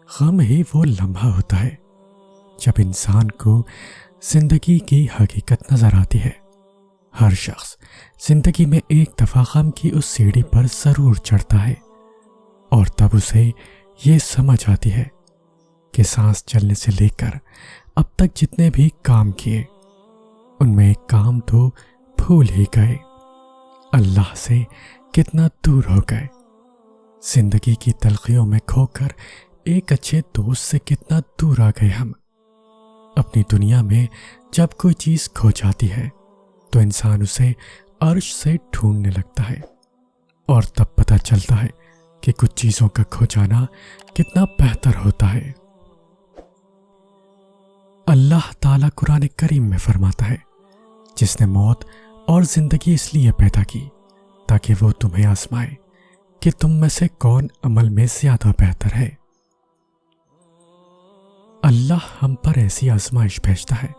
غم ہی وہ لمحہ ہوتا ہے جب انسان کو زندگی کی حقیقت نظر آتی ہے۔ ہر شخص زندگی میں ایک دفعہ غم کی اس سیڑھی پر ضرور چڑھتا ہے، اور تب اسے یہ سمجھ آتی ہے کہ سانس چلنے سے لے کر اب تک جتنے بھی کام کیے ان میں ایک کام تو بھول ہی گئے، اللہ سے کتنا دور ہو گئے، زندگی کی تلخیوں میں کھو کر ایک اچھے دوست سے کتنا دور آ گئے ہم۔ اپنی دنیا میں جب کوئی چیز کھو جاتی ہے تو انسان اسے عرش سے ڈھونڈنے لگتا ہے، اور تب پتہ چلتا ہے کہ کچھ چیزوں کا کھو جانا کتنا بہتر ہوتا ہے۔ اللہ تعالیٰ قرآن کریم میں فرماتا ہے، جس نے موت اور زندگی اس لیے پیدا کی تاکہ وہ تمہیں آزمائے کہ تم میں سے کون عمل میں زیادہ بہتر ہے۔ اللہ ہم پر ایسی آزمائش بھیجتا ہے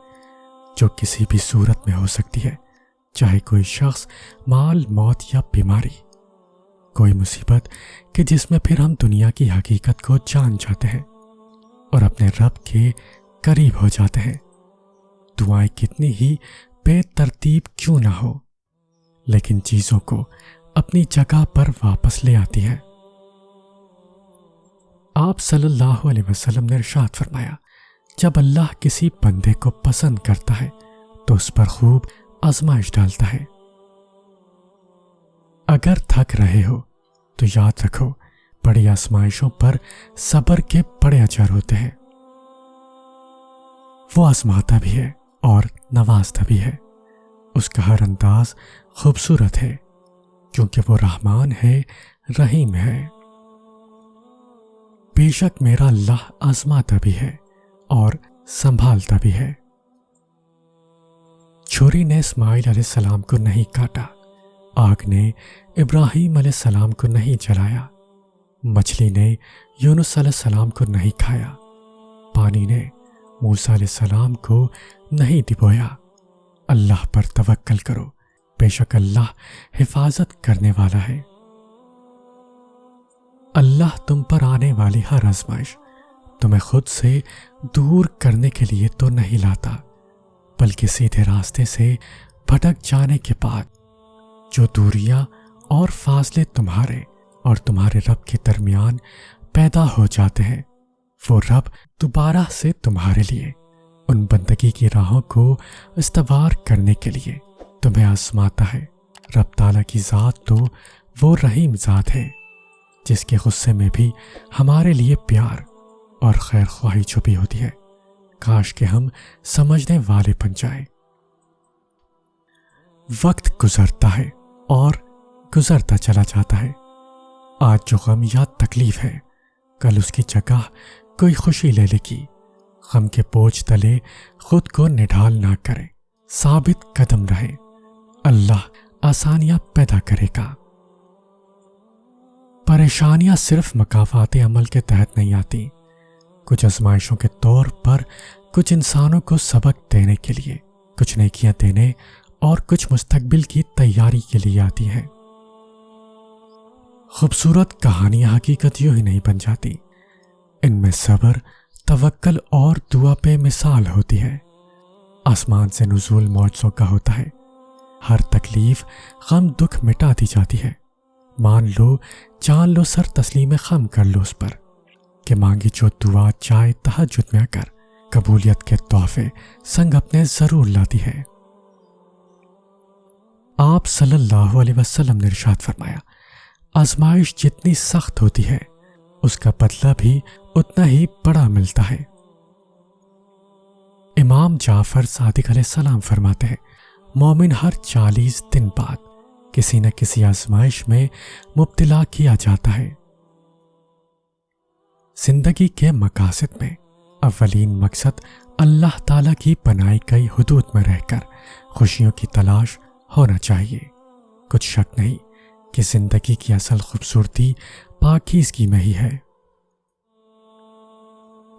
جو کسی بھی صورت میں ہو سکتی ہے، چاہے کوئی شخص، مال، موت یا بیماری، کوئی مصیبت کہ جس میں پھر ہم دنیا کی حقیقت کو جان جاتے ہیں اور اپنے رب کے قریب ہو جاتے ہیں۔ دعائیں کتنی ہی بے ترتیب کیوں نہ ہو، لیکن چیزوں کو اپنی جگہ پر واپس لے آتی ہیں۔ آپ صلی اللہ علیہ وسلم نے ارشاد فرمایا، جب اللہ کسی بندے کو پسند کرتا ہے تو اس پر خوب آزمائش ڈالتا ہے۔ اگر تھک رہے ہو تو یاد رکھو، بڑی آزمائشوں پر صبر کے بڑے اجر ہوتے ہیں۔ وہ آزماتا بھی ہے اور نوازتا بھی ہے، اس کا ہر انداز خوبصورت ہے، کیونکہ وہ رحمان ہے، رحیم ہے۔ بے شک میرا اللہ آزماتا بھی ہے اور سنبھالتا بھی ہے۔ چھری نے اسماعیل علیہ السلام کو نہیں کاٹا، آگ نے ابراہیم علیہ السلام کو نہیں جلایا، مچھلی نے یونس علیہ السلام کو نہیں کھایا، پانی نے موسیٰ علیہ السلام کو نہیں ڈبویا۔ اللہ پر توکل کرو، بے شک اللہ حفاظت کرنے والا ہے۔ اللہ تم پر آنے والی ہر آزمائش تمہیں خود سے دور کرنے کے لیے تو نہیں لاتا، بلکہ سیدھے راستے سے بھٹک جانے کے بعد جو دوریاں اور فاصلے تمہارے اور تمہارے رب کے درمیان پیدا ہو جاتے ہیں، وہ رب دوبارہ سے تمہارے لیے ان بندگی کی راہوں کو استوار کرنے کے لیے تمہیں آزماتا ہے۔ رب تعالیٰ کی ذات تو وہ رحیم ذات ہے جس کے غصے میں بھی ہمارے لیے پیار اور خیر خواہی چھپی ہوتی ہے۔ کاش کہ ہم سمجھنے والے بن جائیں۔ وقت گزرتا ہے اور گزرتا چلا جاتا ہے۔ آج جو غم یا تکلیف ہے، کل اس کی جگہ کوئی خوشی لے لے گی۔ غم کے بوجھ تلے خود کو نڈھال نہ کرے، ثابت قدم رہے، اللہ آسانیاں پیدا کرے گا۔ پریشانیاں صرف مکافات عمل کے تحت نہیں آتی، کچھ آزمائشوں کے طور پر کچھ انسانوں کو سبق دینے کے لیے، کچھ نیکیاں دینے اور کچھ مستقبل کی تیاری کے لیے آتی ہیں۔ خوبصورت کہانیاں حقیقت یوں ہی نہیں بن جاتی، ان میں صبر، توکل اور دعا پہ مثال ہوتی ہے۔ آسمان سے نزول معجزوں کا ہوتا ہے، ہر تکلیف، غم، دکھ مٹا دی جاتی ہے۔ مان لو، جان لو، سر تسلیم خم کر لو اس پر کہ مانگی جو دعا چاہے تہجد میں آ کر قبولیت کے تحفے سنگ اپنے ضرور لاتی ہے۔ آپ صلی اللہ علیہ وسلم نے ارشاد فرمایا، آزمائش جتنی سخت ہوتی ہے اس کا بدلہ بھی اتنا ہی بڑا ملتا ہے۔ امام جعفر صادق علیہ السلام فرماتے ہیں، مومن ہر 40 دن بعد کسی نہ کسی آزمائش میں مبتلا کیا جاتا ہے۔ زندگی کے مقاصد میں اولین مقصد اللہ تعالیٰ کی بنائی گئی حدود میں رہ کر خوشیوں کی تلاش ہونا چاہیے۔ کچھ شک نہیں کہ زندگی کی اصل خوبصورتی پاکیزگی میں ہی ہے۔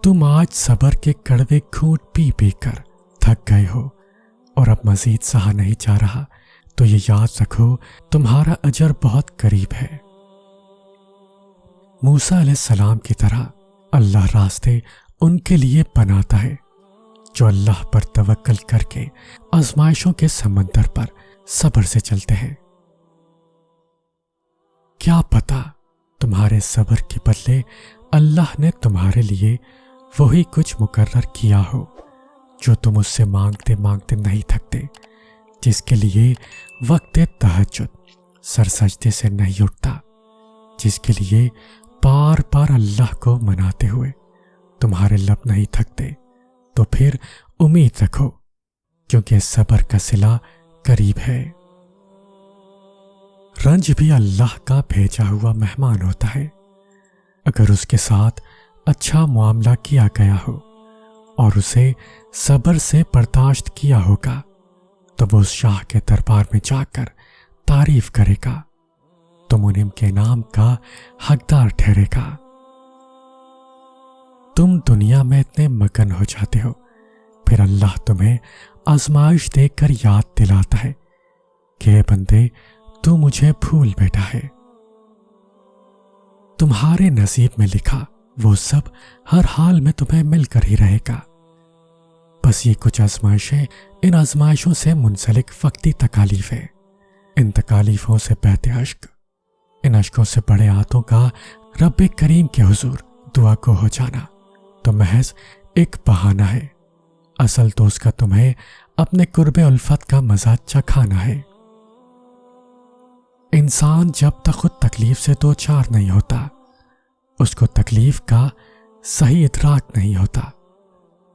تم آج صبر کے کڑوے گھونٹ پی پی کر تھک گئے ہو اور اب مزید سہا نہیں جا رہا، تو یہ یاد رکھو تمہارا اجر بہت قریب ہے۔ موسیٰ علیہ السلام کی طرح اللہ راستے ان کے لیے بناتا ہے جو اللہ پر توکل کر کے آزمائشوں کے سمندر پر صبر سے چلتے ہیں۔ کیا پتہ تمہارے صبر کے بدلے اللہ نے تمہارے لیے وہی کچھ مقرر کیا ہو جو تم اس سے مانگتے مانگتے نہیں تھکتے، جس کے لیے وقت تہجد سر سجدے سے نہیں اٹھتا، جس کے لیے بار بار اللہ کو مناتے ہوئے تمہارے لب نہیں تھکتے۔ تو پھر امید رکھو، کیونکہ صبر کا صلہ قریب ہے۔ رنج بھی اللہ کا بھیجا ہوا مہمان ہوتا ہے۔ اگر اس کے ساتھ اچھا معاملہ کیا گیا ہو اور اسے صبر سے برداشت کیا ہوگا تو وہ اس شاہ کے دربار میں جا کر تعریف کرے گا، تم ان کے نام کا حقدار ٹھہرے گا۔ تم دنیا میں اتنے مگن ہو جاتے ہو، پھر اللہ تمہیں آزمائش دے کر یاد دلاتا ہے کہ اے بندے تو مجھے بھول بیٹھا ہے۔ تمہارے نصیب میں لکھا وہ سب ہر حال میں تمہیں مل کر ہی رہے گا، بس یہ کچھ آزمائشیں ان آزمائشوں سے منسلک وقتی تکالیف ہے۔ ان تکالیفوں سے بہتے اشک، ان اشکوں سے بڑے آتوں کا رب کریم کے حضور دعا کو ہو جانا تو محض ایک بہانہ ہے، اصل تو اس کا تمہیں اپنے قرب الفت کا مزہ چکھانا ہے۔ انسان جب تک خود تکلیف سے دو چار نہیں ہوتا، اس کو تکلیف کا صحیح ادراک نہیں ہوتا،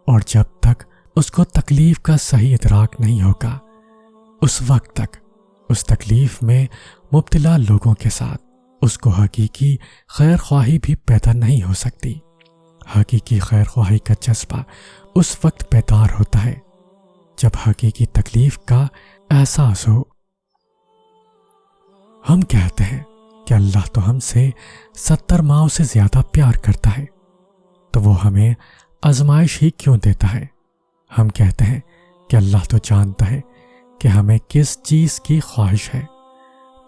اور جب تک اس کو تکلیف کا صحیح ادراک نہیں ہوگا، اس وقت تک اس تکلیف میں مبتلا لوگوں کے ساتھ اس کو حقیقی خیر خواہی بھی پیدا نہیں ہو سکتی۔ حقیقی خیر خواہی کا جذبہ اس وقت بیدار ہوتا ہے جب حقیقی تکلیف کا احساس ہو۔ ہم کہتے ہیں کہ اللہ تو ہم سے 70 ماؤں سے زیادہ پیار کرتا ہے، تو وہ ہمیں آزمائش ہی کیوں دیتا ہے؟ ہم کہتے ہیں کہ اللہ تو جانتا ہے کہ ہمیں کس چیز کی خواہش ہے،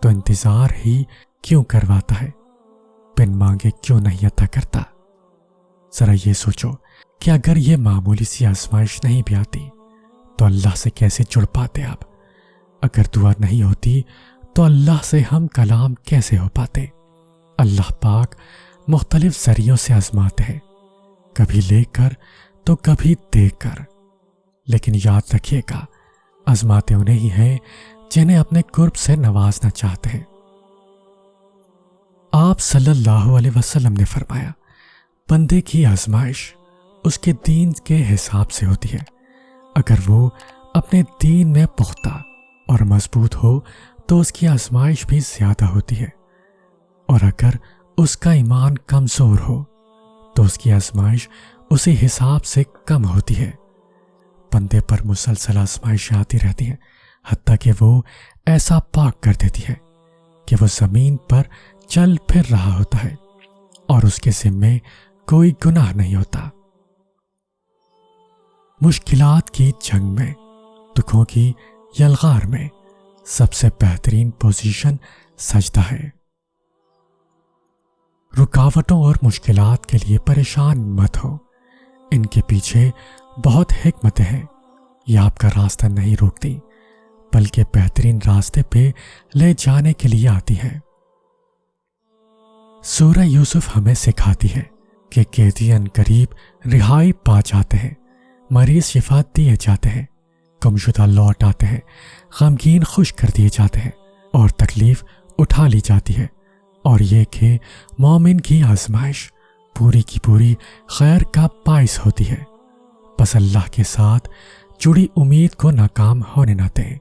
تو انتظار ہی کیوں کرواتا ہے، بن مانگے کیوں نہیں عطا کرتا؟ ذرا یہ سوچو کہ اگر یہ معمولی سی آزمائش نہیں بھی آتی تو اللہ سے کیسے جڑ پاتے آپ؟ اگر دعا نہیں ہوتی تو اللہ سے ہم کلام کیسے ہو پاتے؟ اللہ پاک مختلف ذریعوں سے آزماتے ہیں، کبھی لے کر تو کبھی دے کر، لیکن یاد رکھیے گا آزماتے انہیں ہی ہیں جنہیں اپنے قرب سے نوازنا چاہتے ہیں۔ آپ صلی اللہ علیہ وسلم نے فرمایا، بندے کی آزمائش اس کے دین کے حساب سے ہوتی ہے۔ اگر وہ اپنے دین میں پختہ اور مضبوط ہو تو اس کی آزمائش بھی زیادہ ہوتی ہے، اور اگر اس کا ایمان کمزور ہو تو اس کی آزمائش اسی حساب سے کم ہوتی ہے۔ بندے پر مسلسل آزمائشیں آتی رہتی ہیں، حتیٰ کہ وہ ایسا پاک کر دیتی ہے کہ وہ زمین پر چل پھر رہا ہوتا ہے اور اس کے ذمے کوئی گناہ نہیں ہوتا۔ مشکلات کی جنگ میں، دکھوں کی یلغار میں سب سے بہترین پوزیشن سجدہ ہے۔ رکاوٹوں اور مشکلات کے لیے پریشان مت ہو، ان کے پیچھے بہت حکمتیں ہیں۔ یہ آپ کا راستہ نہیں روکتی، بلکہ بہترین راستے پہ لے جانے کے لیے آتی ہے۔ سورہ یوسف ہمیں سکھاتی ہے کہ قیدی عنقریب رہائی پا جاتے ہیں، مریض شفا دیے جاتے ہیں، گمشدہ لوٹ آتے ہیں، غمگین خوش کر دیے جاتے ہیں، اور تکلیف اٹھا لی جاتی ہے، اور یہ کہ مومن کی آزمائش پوری کی پوری خیر کا باعث ہوتی ہے۔ بس اللہ کے ساتھ جڑی امید کو ناکام ہونے نہ دیں۔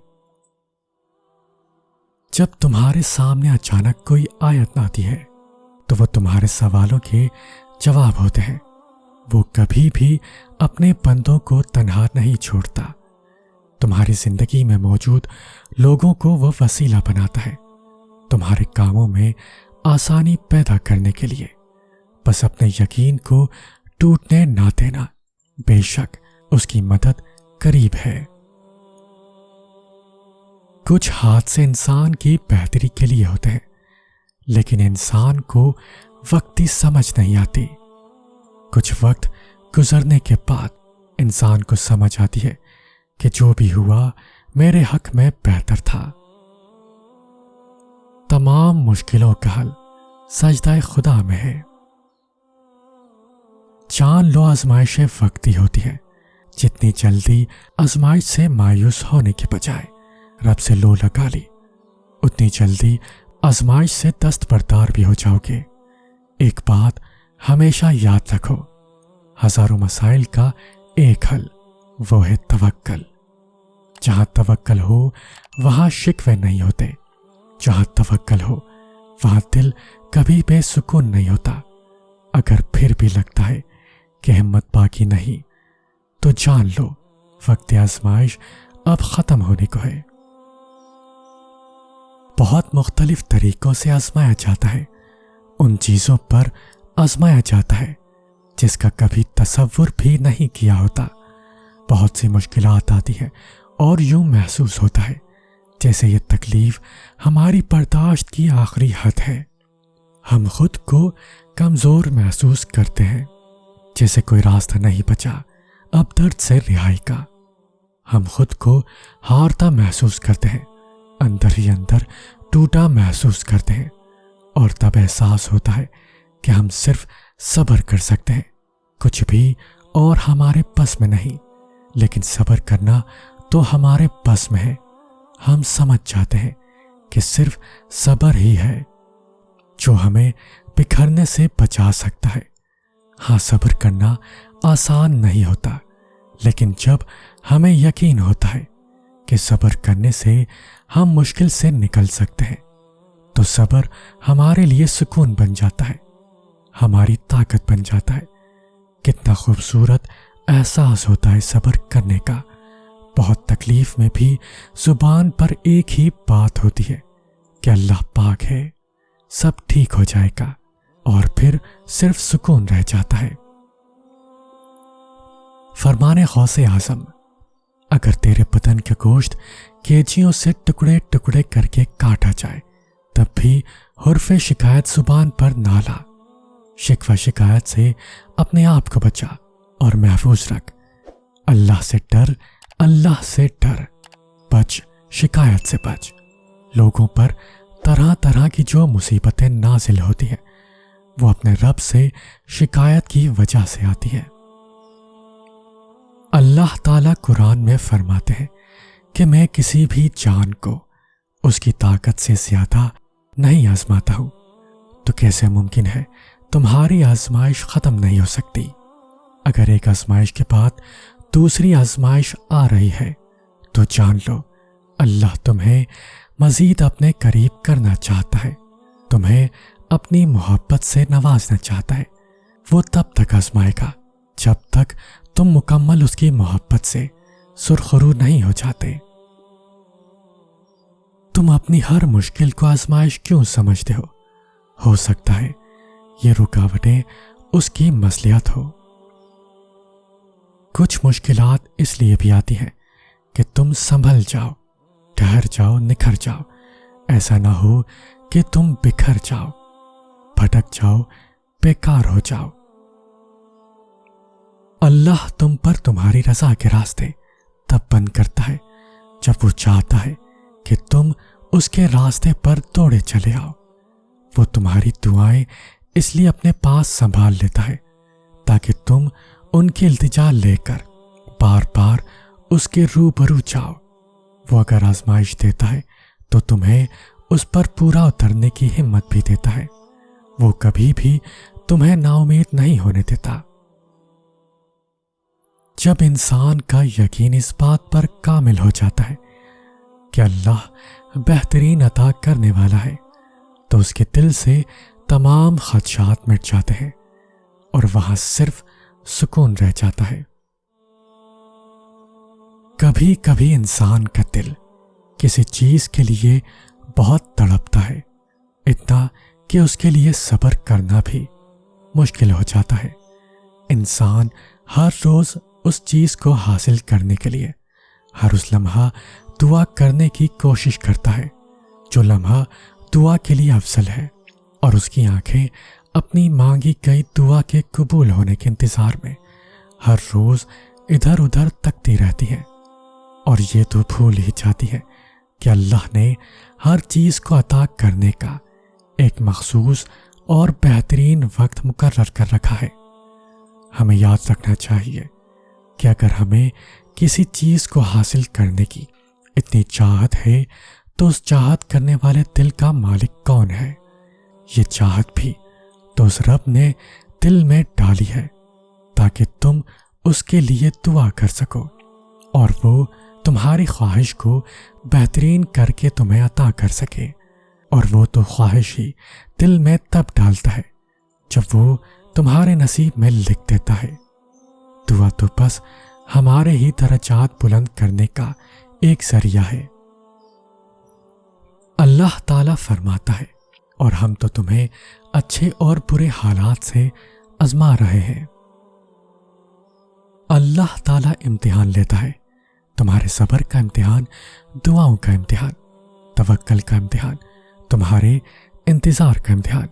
جب تمہارے سامنے اچانک کوئی آیت آتی ہے تو وہ تمہارے سوالوں کے جواب ہوتے ہیں۔ وہ کبھی بھی اپنے بندوں کو تنہا نہیں چھوڑتا۔ تمہاری زندگی میں موجود لوگوں کو وہ وسیلہ بناتا ہے تمہارے کاموں میں آسانی پیدا کرنے کے لیے۔ بس اپنے یقین کو ٹوٹنے نہ دینا، بے شک اس کی مدد قریب ہے۔ کچھ حادثے انسان کی بہتری کے لیے ہوتے ہیں، لیکن انسان کو وقتی سمجھ نہیں آتی۔ کچھ وقت گزرنے کے بعد انسان کو سمجھ آتی ہے کہ جو بھی ہوا میرے حق میں بہتر تھا۔ تمام مشکلوں کا حل سجدہ خدا میں ہے۔ جان لو آزمائشیں وقتی ہوتی ہیں، جتنی جلدی آزمائش سے مایوس ہونے کے بجائے رب سے لو لگا لی، اتنی جلدی آزمائش سے دستبردار بھی ہو جاؤ گے۔ ایک بات ہمیشہ یاد رکھو، ہزاروں مسائل کا ایک حل، وہ ہے توکل۔ جہاں توکل ہو وہاں شکوے نہیں ہوتے، جہاں توکل ہو وہاں دل کبھی بے سکون نہیں ہوتا۔ اگر پھر بھی لگتا ہے کہ ہمت باقی نہیں تو جان لو وقت آزمائش اب ختم ہونے کو ہے۔ بہت مختلف طریقوں سے آزمایا جاتا ہے، ان چیزوں پر آزمایا جاتا ہے جس کا کبھی تصور بھی نہیں کیا ہوتا۔ بہت سی مشکلات آتی ہیں اور یوں محسوس ہوتا ہے جیسے یہ تکلیف ہماری برداشت کی آخری حد ہے۔ ہم خود کو کمزور محسوس کرتے ہیں، جیسے کوئی راستہ نہیں بچا اب درد سے رہائی کا۔ ہم خود کو ہارتا محسوس کرتے ہیں، اندر ہی اندر ٹوٹا محسوس کرتے ہیں، اور تب احساس ہوتا ہے کہ ہم صرف صبر کر سکتے ہیں، کچھ بھی اور ہمارے بس میں نہیں۔ لیکن صبر کرنا تو ہمارے بس میں ہے۔ ہم سمجھ جاتے ہیں کہ صرف صبر ہی ہے جو ہمیں بکھرنے سے بچا سکتا ہے۔ ہاں، صبر کرنا آسان نہیں ہوتا، لیکن جب ہمیں یقین ہوتا ہے کہ صبر کرنے سے ہم مشکل سے نکل سکتے ہیں تو صبر ہمارے لیے سکون بن جاتا ہے، ہماری طاقت بن جاتا ہے۔ کتنا خوبصورت احساس ہوتا ہے صبر کرنے کا۔ بہت تکلیف میں بھی زبان پر ایک ہی بات ہوتی ہے کہ اللہ پاک ہے، سب ٹھیک ہو جائے گا، اور پھر صرف سکون رہ جاتا ہے۔ فرمان غوث اعظم، اگر تیرے بدن کے گوشت کیجیوں سے ٹکڑے ٹکڑے کر کے کاٹا جائے تب بھی حرف شکایت زبان پر نہ لا۔ شکوہ شکایت سے اپنے آپ کو بچا اور محفوظ رکھ۔ اللہ سے ڈر، اللہ سے ڈر، بچ، شکایت سے بچ۔ لوگوں پر طرح طرح کی جو مصیبتیں نازل ہوتی ہیں وہ اپنے رب سے شکایت کی وجہ سے آتی ہیں۔ اللہ تعالیٰ قرآن میں فرماتے ہیں کہ میں کسی بھی جان کو اس کی طاقت سے زیادہ نہیں آزماتا ہوں، تو کیسے ممکن ہے تمہاری آزمائش ختم نہیں ہو سکتی؟ اگر ایک آزمائش کے بعد دوسری آزمائش آ رہی ہے تو جان لو اللہ تمہیں مزید اپنے قریب کرنا چاہتا ہے، تمہیں اپنی محبت سے نوازنا چاہتا ہے۔ وہ تب تک آزمائے گا جب تک تم مکمل اس کی محبت سے سرخرو نہیں ہو جاتے۔ تم اپنی ہر مشکل کو آزمائش کیوں سمجھتے ہو سکتا ہے یہ رکاوٹیں اس کی مصلحت ہو۔ کچھ مشکلات اس لیے بھی آتی ہیں کہ تم سنبھل جاؤ، ٹھہر جاؤ، نکھر جاؤ۔ ایسا نہ ہو کہ تم بکھر جاؤ، بھٹک جاؤ، بیکار ہو جاؤ۔ اللہ تم پر تمہاری رضا کے راستے تب بند کرتا ہے جب وہ چاہتا ہے کہ تم اس کے راستے پر دوڑے چلے آؤ۔ وہ تمہاری دعائیں اس لیے اپنے پاس سنبھال لیتا ہے تاکہ تم ان کی التجا لے کر بار بار اس کے روبرو جاؤ۔ وہ اگر آزمائش دیتا ہے تو تمہیں اس پر پورا اترنے کی ہمت بھی دیتا ہے۔ وہ کبھی بھی تمہیں نا امید نہیں ہونے دیتا۔ جب انسان کا یقین اس بات پر کامل ہو جاتا ہے کہ اللہ بہترین عطا کرنے والا ہے تو اس کے دل سے تمام خدشات مٹ جاتے ہیں اور وہاں صرف سکون رہ جاتا ہے۔ کبھی کبھی انسان کا دل کسی چیز کے لیے بہت تڑپتا ہے، اتنا کہ اس کے لیے صبر کرنا بھی مشکل ہو جاتا ہے۔ انسان ہر روز اس چیز کو حاصل کرنے کے لیے ہر اس لمحہ دعا کرنے کی کوشش کرتا ہے جو لمحہ دعا کے لیے افضل ہے، اور اس کی آنکھیں اپنی مانگی گئی دعا کے قبول ہونے کے انتظار میں ہر روز ادھر ادھر تکتی رہتی ہیں، اور یہ تو بھول ہی جاتی ہے کہ اللہ نے ہر چیز کو عطا کرنے کا ایک مخصوص اور بہترین وقت مقرر کر رکھا ہے۔ ہمیں یاد رکھنا چاہیے کہ اگر ہمیں کسی چیز کو حاصل کرنے کی اتنی چاہت ہے تو اس چاہت کرنے والے دل کا مالک کون ہے؟ یہ چاہت بھی تو اس رب نے دل میں ڈالی ہے تاکہ تم اس کے لیے دعا کر سکو، اور وہ تمہاری خواہش کو بہترین کر کے تمہیں عطا کر سکے۔ اور وہ تو خواہش ہی دل میں تب ڈالتا ہے جب وہ تمہارے نصیب میں لکھ دیتا ہے۔ دعا تو بس ہمارے ہی درجات بلند کرنے کا ایک ذریعہ ہے۔ اللہ تعالیٰ فرماتا ہے، اور ہم تو تمہیں اچھے اور برے حالات سے آزما رہے ہیں۔ اللہ تعالیٰ امتحان لیتا ہے، تمہارے صبر کا امتحان، دعاؤں کا امتحان، توکل کا امتحان، تمہارے انتظار کا امتحان،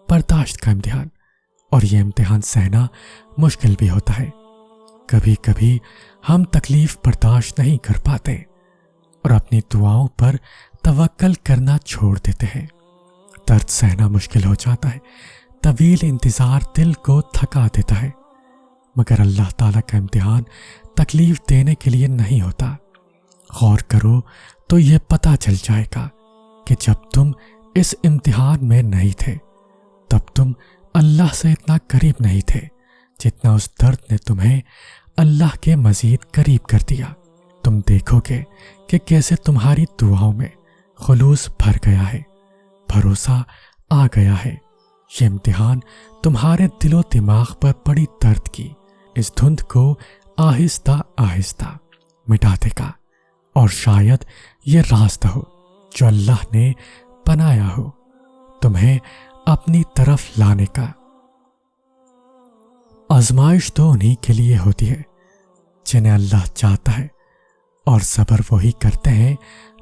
برداشت کا امتحان، اور یہ امتحان سہنا مشکل بھی ہوتا ہے۔ کبھی کبھی ہم تکلیف برداشت نہیں کر پاتے اور اپنی دعاؤں پر توکل کرنا چھوڑ دیتے ہیں۔ درد سہنا مشکل ہو جاتا ہے، طویل انتظار دل کو تھکا دیتا ہے، مگر اللہ تعالیٰ کا امتحان تکلیف دینے کے لیے نہیں ہوتا۔ غور کرو تو یہ پتہ چل جائے گا کہ جب تم اس امتحان میں نہیں تھے تب تم اللہ سے اتنا قریب نہیں تھے جتنا اس درد نے تمہیں اللہ کے مزید قریب کر دیا۔ تم دیکھو گے کہ کیسے تمہاری دعاؤں میں خلوص بھر گیا ہے، بھروسہ آ گیا ہے۔ یہ امتحان تمہارے دل و دماغ پر پڑی درد کی اس دھند کو آہستہ آہستہ مٹا دے گا، اور شاید یہ راستہ ہو جو اللہ نے بنایا ہو تمہیں اپنی طرف لانے کا۔ آزمائش تو انہی کے لیے ہوتی ہے جنہیں اللہ چاہتا ہے، اور صبر وہی کرتے ہیں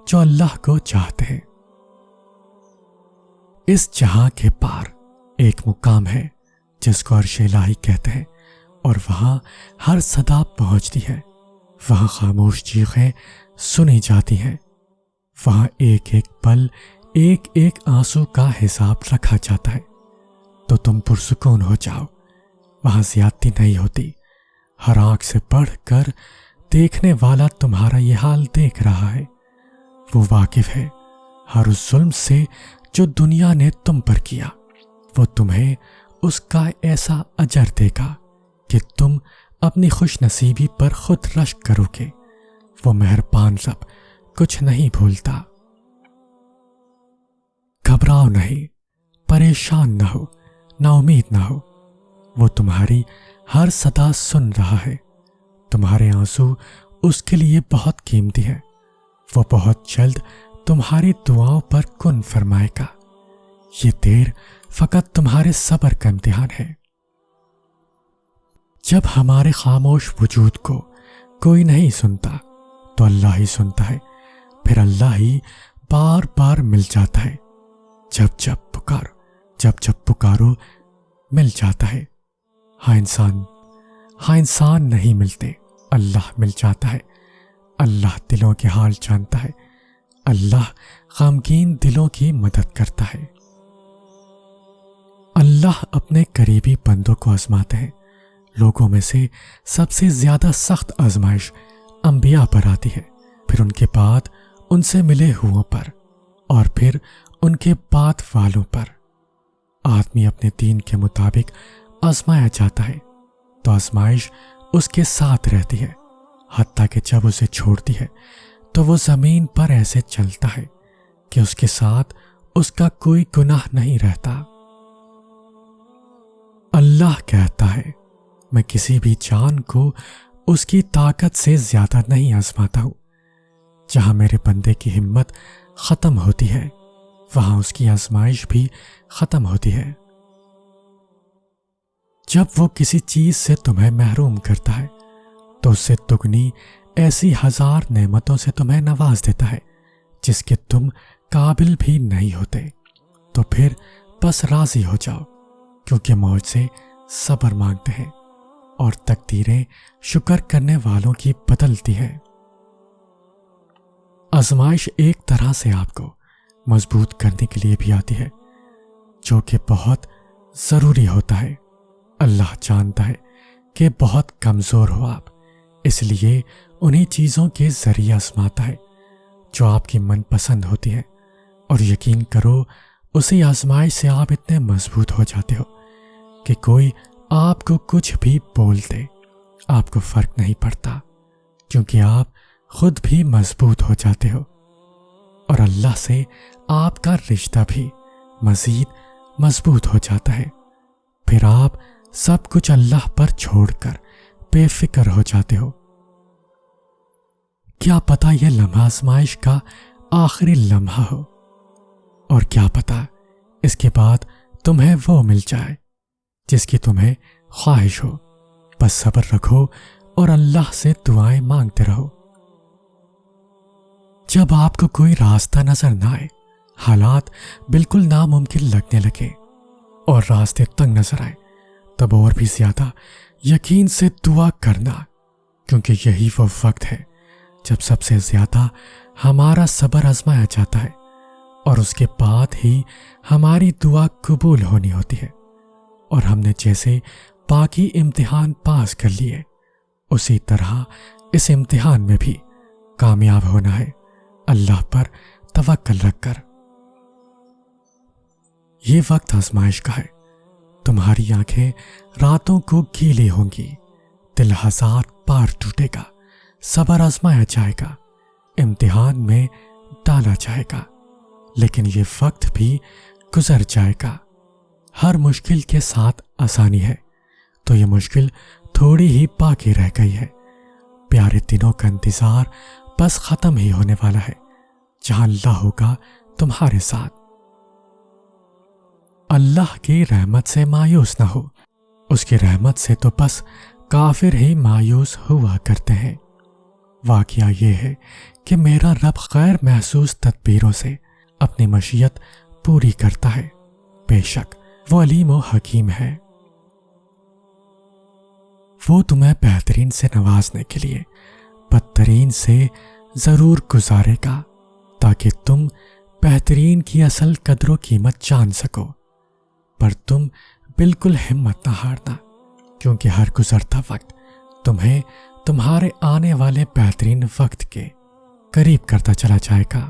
جو اللہ کو چاہتے ہیں۔ اس جہاں کے پار ایک مقام ہے جس کو عرش الہی کہتے ہیں، اور وہاں ہر صدا پہنچتی ہے، وہاں خاموش چیخیں سنی جاتی ہیں، وہاں ایک ایک پل، ایک ایک آنسو کا حساب رکھا جاتا ہے۔ تو تم پرسکون ہو جاؤ، وہاں زیادتی نہیں ہوتی، ہر آنکھ سے بڑھ کر دیکھنے والا تمہارا یہ حال دیکھ رہا ہے، وہ واقف ہے ہر اس ظلم سے جو دنیا نے تم پر کیا، وہ تمہیں اس کا ایسا اجر دے گا کہ تم اپنی خوش نصیبی پر خود رشک کرو گے۔ وہ مہربان رب کچھ نہیں بھولتا۔ گھبراؤ نہیں، پریشان نہ ہو، نا امید نہ ہو، وہ تمہاری ہر صدا سن رہا ہے۔ تمہارے آنسو اس کے لیے بہت قیمتی ہیں، وہ بہت جلد تمہاری دعاؤں پر کن فرمائے گا۔ یہ دیر فقط تمہارے صبر کا امتحان ہے۔ جب ہمارے خاموش وجود کو کوئی نہیں سنتا تو اللہ ہی سنتا ہے، پھر اللہ ہی بار بار مل جاتا ہے۔ جب جب پکارو مل جاتا ہے۔ ہاں انسان نہیں ملتے، اللہ مل جاتا ہے۔ اللہ دلوں کے حال جانتا ہے، اللہ غمگین دلوں کی مدد کرتا ہے۔ اللہ اپنے قریبی بندوں کو آزماتے ہیں۔ لوگوں میں سے سب سے زیادہ سخت آزمائش انبیاء پر آتی ہے، پھر ان کے بعد ان سے ملے ہوئوں پر، اور پھر ان کے بعد والوں پر۔ آدمی اپنے دین کے مطابق آزمایا جاتا ہے تو آزمائش اس کے ساتھ رہتی ہے، حتیٰ کہ جب اسے چھوڑتی ہے تو وہ زمین پر ایسے چلتا ہے کہ اس کے ساتھ اس کا کوئی گناہ نہیں رہتا۔ اللہ کہتا ہے، میں کسی بھی جان کو اس کی طاقت سے زیادہ نہیں آزماتا ہوں۔ جہاں میرے بندے کی ہمت ختم ہوتی ہے وہاں اس کی آزمائش بھی ختم ہوتی ہے۔ جب وہ کسی چیز سے تمہیں محروم کرتا ہے تو اس سے دگنی ایسی ہزار نعمتوں سے تمہیں نواز دیتا ہے جس کے تم قابل بھی نہیں ہوتے۔ تو پھر بس راضی ہو جاؤ، کیونکہ موج سے صبر مانگتے ہیں اور تقدیریں شکر کرنے والوں کی بدلتی ہیں۔ آزمائش ایک طرح سے آپ کو مضبوط کرنے کے لیے بھی آتی ہے، جو کہ بہت ضروری ہوتا ہے۔ اللہ جانتا ہے کہ بہت کمزور ہو آپ، اس لیے انہی چیزوں کے ذریعے آزماتا ہے جو آپ کی من پسند ہوتی ہیں، اور یقین کرو اسی آزمائش سے آپ اتنے مضبوط ہو جاتے ہو کہ کوئی آپ کو کچھ بھی بول دے آپ کو فرق نہیں پڑتا، کیونکہ آپ خود بھی مضبوط ہو جاتے ہو، اور اللہ سے آپ کا رشتہ بھی مزید مضبوط ہو جاتا ہے۔ پھر آپ سب کچھ اللہ پر چھوڑ کر بے فکر ہو جاتے ہو۔ کیا پتا یہ لمحہ آزمائش کا آخری لمحہ ہو، اور کیا پتا اس کے بعد تمہیں وہ مل جائے جس کی تمہیں خواہش ہو۔ بس صبر رکھو اور اللہ سے دعائیں مانگتے رہو۔ جب آپ کو کوئی راستہ نظر نہ آئے، حالات بالکل ناممکن لگنے لگے اور راستے تنگ نظر آئے، تب اور بھی زیادہ یقین سے دعا کرنا، کیونکہ یہی وہ وقت ہے جب سب سے زیادہ ہمارا صبر آزمایا جاتا ہے، اور اس کے بعد ہی ہماری دعا قبول ہونی ہوتی ہے۔ اور ہم نے جیسے باقی امتحان پاس کر لیے، اسی طرح اس امتحان میں بھی کامیاب ہونا ہے، اللہ پر توکل رکھ کر۔ یہ وقت آزمائش کا ہے، تمہاری آنکھیں راتوں کو گیلی ہوں گی، دل ہزار بار ٹوٹے گا، صبر آزمایا جائے گا، امتحان میں ڈالا جائے گا، لیکن یہ وقت بھی گزر جائے گا۔ ہر مشکل کے ساتھ آسانی ہے، تو یہ مشکل تھوڑی ہی باقی رہ گئی ہے۔ پیارے دنوں کا انتظار بس ختم ہی ہونے والا ہے، جہاں اللہ ہوگا تمہارے ساتھ۔ اللہ کی رحمت سے مایوس نہ ہو، اس کی رحمت سے تو بس کافر ہی مایوس ہوا کرتے ہیں۔ واقعہ یہ ہے کہ میرا رب غیر محسوس تدبیروں سے اپنی مشیت پوری کرتا ہے، بے شک وہ علیم و حکیم ہے۔ وہ تمہیں بہترین سے نوازنے کے لیے بدترین سے ضرور گزارے گا، تاکہ تم بہترین کی اصل قدر و قیمت جان سکو۔ پر تم بالکل ہمت نہ ہارنا، کیونکہ ہر گزرتا وقت تمہیں تمہارے آنے والے بہترین وقت کے قریب کرتا چلا جائے گا۔